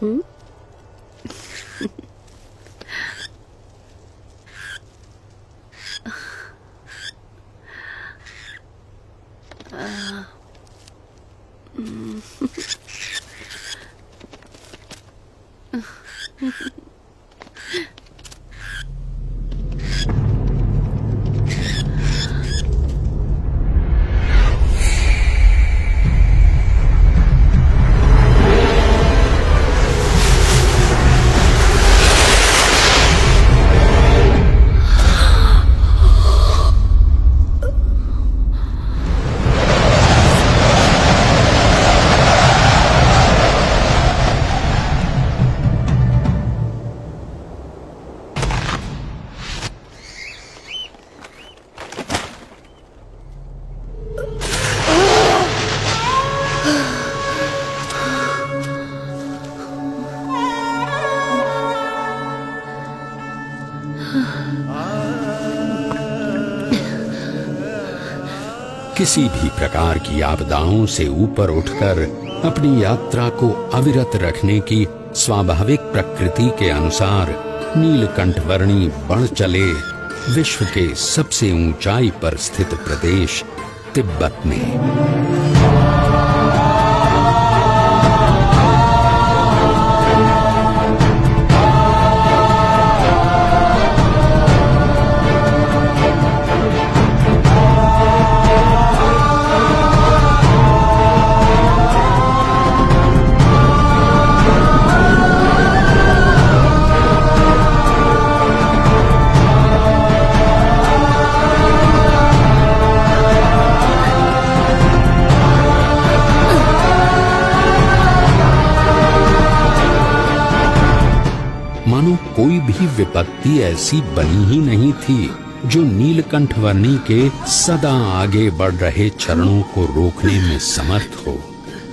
हम्म? किसी भी प्रकार की आपदाओं से ऊपर उठकर अपनी यात्रा को अविरत रखने की स्वाभाविक प्रकृति के अनुसार नीलकंठवर्णी बढ़ चले विश्व के सबसे ऊंचाई पर स्थित प्रदेश तिब्बत में। मानो कोई भी विपत्ति ऐसी बनी ही नहीं थी जो नीलकंठवर्णी के सदा आगे बढ़ रहे चरणों को रोकने में समर्थ हो,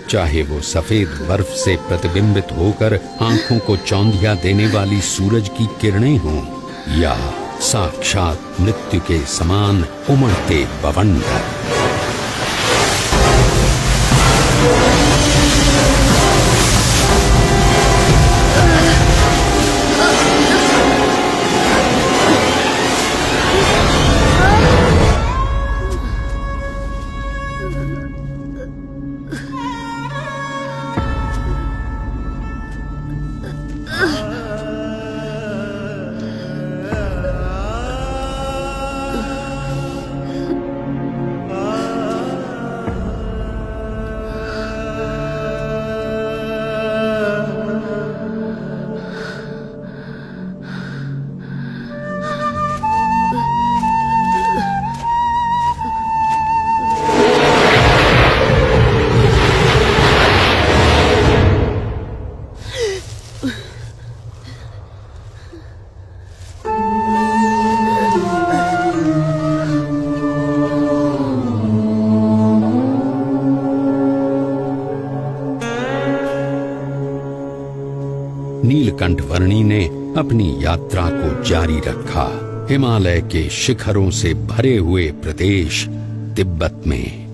चाहे वो सफेद बर्फ से प्रतिबिंबित होकर आंखों को चौंधिया देने वाली सूरज की किरणें हों या साक्षात मृत्यु के समान उमड़ते बवंडर। नीलकंठवर्णी ने अपनी यात्रा को जारी रखा हिमालय के शिखरों से भरे हुए प्रदेश तिब्बत में।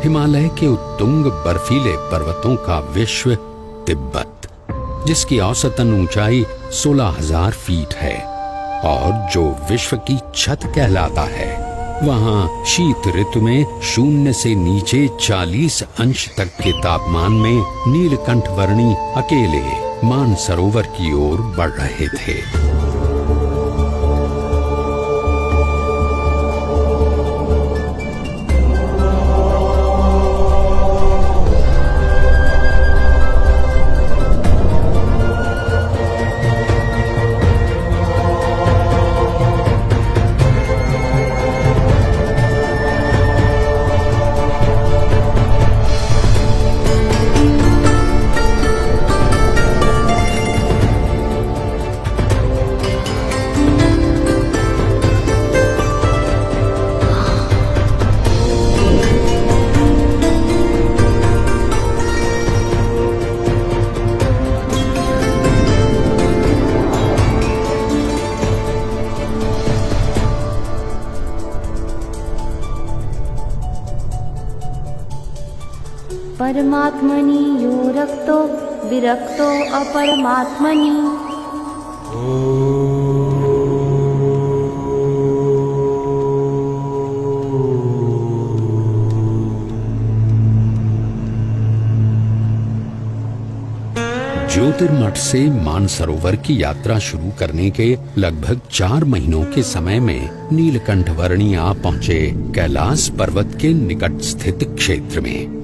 हिमालय के उत्तुंग बर्फीले पर्वतों का विश्व तिब्बत, जिसकी औसतन ऊंचाई 16,000 फीट है और जो विश्व की छत कहलाता है, वहां शीत ऋतु में 0 से नीचे 40 अंश तक के तापमान में नीलकंठवर्णी अकेले मानसरोवर की ओर बढ़ रहे थे। परमात्मनि यो रक्तो विरक्तो अपरमात्मनि। ज्योतिर्मठ से मानसरोवर की यात्रा शुरू करने के लगभग 4 महीनों के समय में नीलकंठ वर्णी आ पहुंचे कैलाश पर्वत के निकट स्थित क्षेत्र में।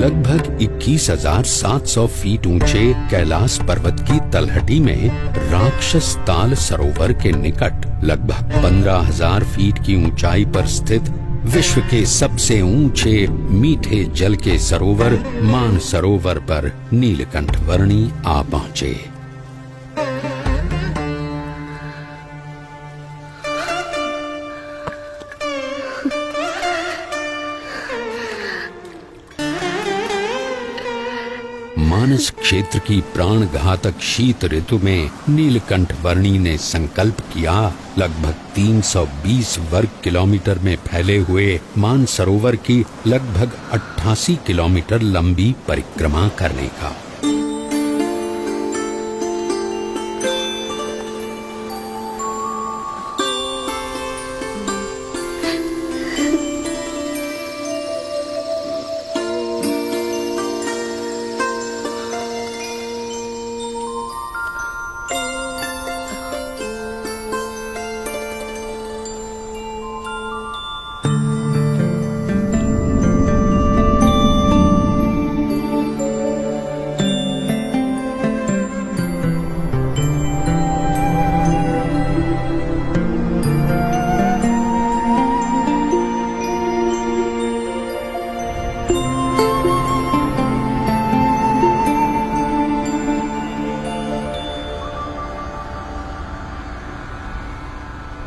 लगभग 21,700 फीट ऊंचे कैलाश पर्वत की तलहटी में राक्षस ताल सरोवर के निकट लगभग 15,000 फीट की ऊंचाई पर स्थित विश्व के सबसे ऊंचे मीठे जल के सरोवर मानसरोवर पर नीलकंठ वर्णी आ पहुंचे। मानस क्षेत्र की प्राण घातक शीत ऋतु में नीलकंठ वर्णी ने संकल्प किया लगभग 320 वर्ग किलोमीटर में फैले हुए मानसरोवर की लगभग 88 किलोमीटर लंबी परिक्रमा करने का।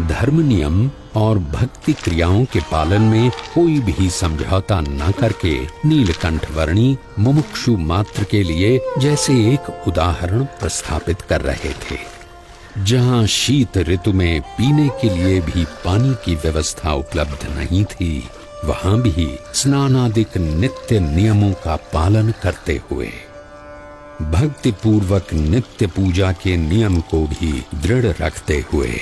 धर्म नियम और भक्ति क्रियाओं के पालन में कोई भी समझौता न करके नीलकंठ वर्णी मुमुक्षु मात्र के लिए जैसे एक उदाहरण प्रस्थापित कर रहे थे। जहां शीत ऋतु में पीने के लिए भी पानी की व्यवस्था उपलब्ध नहीं थी, वहां भी स्नानादिक नित्य नियमों का पालन करते हुए भक्ति पूर्वक नित्य पूजा के नियम को भी दृढ़ रखते हुए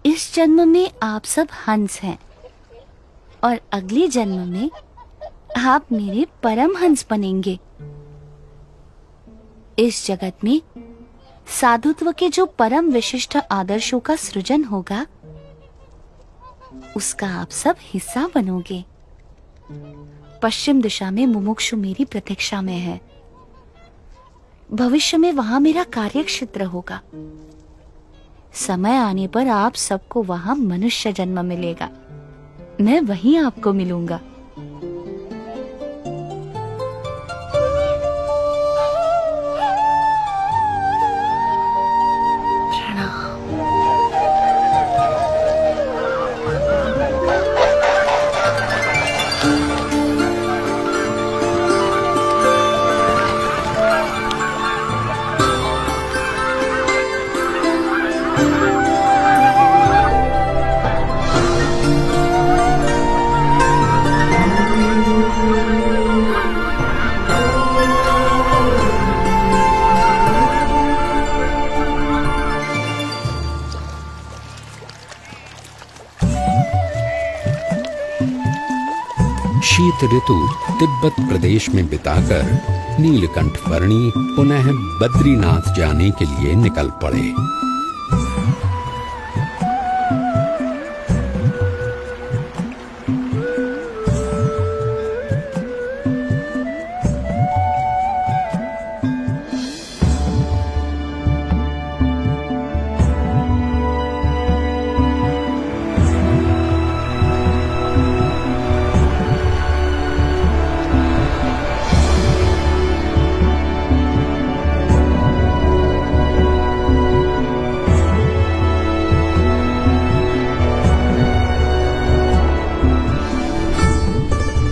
इस जन्म में आप सब हंस हैं और अगले जन्म में आप मेरे परम हंस बनेंगे। इस जगत में साधुत्व के जो परम विशिष्ट आदर्शों का सृजन होगा, उसका आप सब हिस्सा बनोगे। पश्चिम दिशा में मुमुक्षु मेरी प्रतीक्षा में है। भविष्य में वहां मेरा कार्य क्षेत्र होगा। समय आने पर आप सबको वहां मनुष्य जन्म मिलेगा। मैं वहीं आपको मिलूंगा। शरत ऋतु तिब्बत प्रदेश में बिताकर नीलकंठ वर्णी पुनः बद्रीनाथ जाने के लिए निकल पड़े।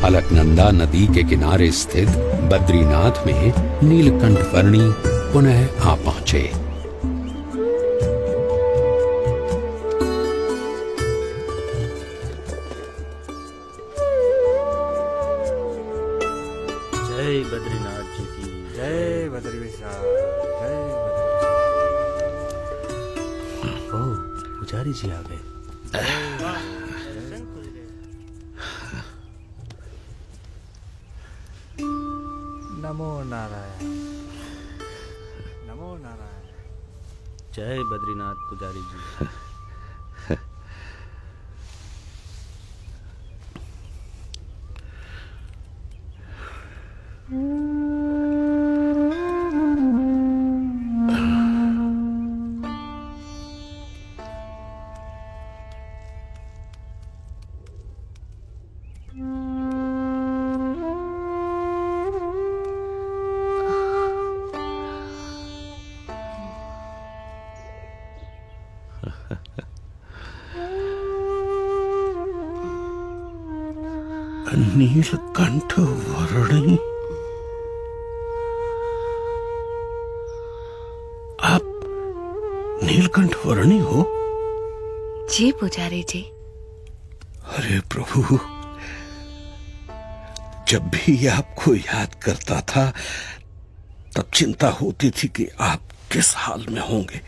अलकनंदा नदी के किनारे स्थित बद्रीनाथ में नीलकंठ वर्णी पुनः आ पहुंचे। जय बद्रीनाथ जी की जय बद्री विशाल, जय बद्री। ओ पुजारी जी आ गए। नमो नारायण, नमो नारायण। जय बद्रीनाथ पुजारी जी। नीलकंठ वर्णी, आप नीलकंठ वर्णी हो? जी पुजारी जी। अरे प्रभु, जब भी आपको याद करता था तब चिंता होती थी कि आप किस हाल में होंगे,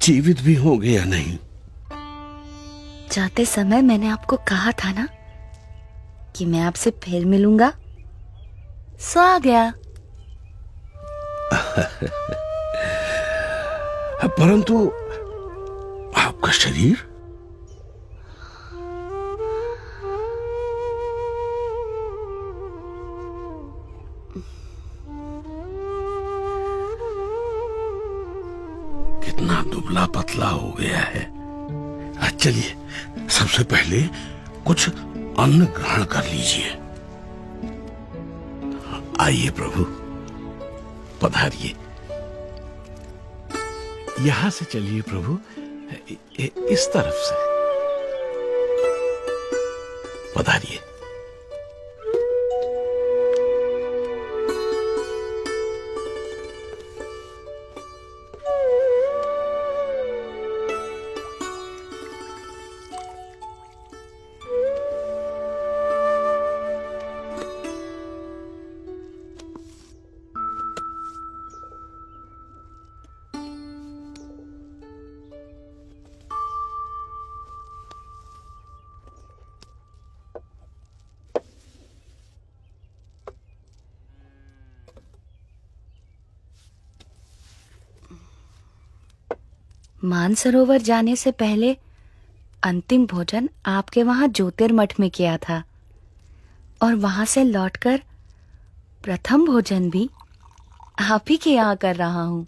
जीवित भी होंगे या नहीं। जाते समय मैंने आपको कहा था ना कि मैं आपसे फिर मिलूंगा, सो आ गया। परंतु आपका शरीर? कितना दुबला पतला हो गया है। चलिए, सबसे पहले कुछ अन्न ग्रहण कर लीजिए। आइए प्रभु, पधारिए। यहां से चलिए प्रभु, इस तरफ से पधारिए। मानसरोवर जाने से पहले अंतिम भोजन आपके वहां ज्योतिर्मठ में किया था, और वहां से लौटकर प्रथम भोजन भी आप ही के यहाँ कर रहा हूं।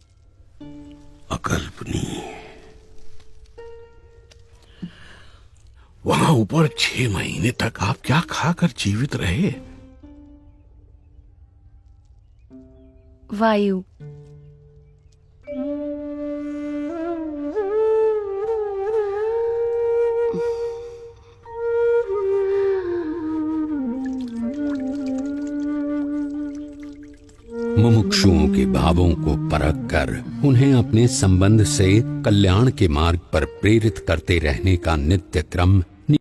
अकल्पनीय। वहां ऊपर 6 महीने तक आप क्या खाकर जीवित रहे? वायु। मुमुक्षुओं के भावों को परख कर उन्हें अपने संबंध से कल्याण के मार्ग पर प्रेरित करते रहने का नित्य क्रम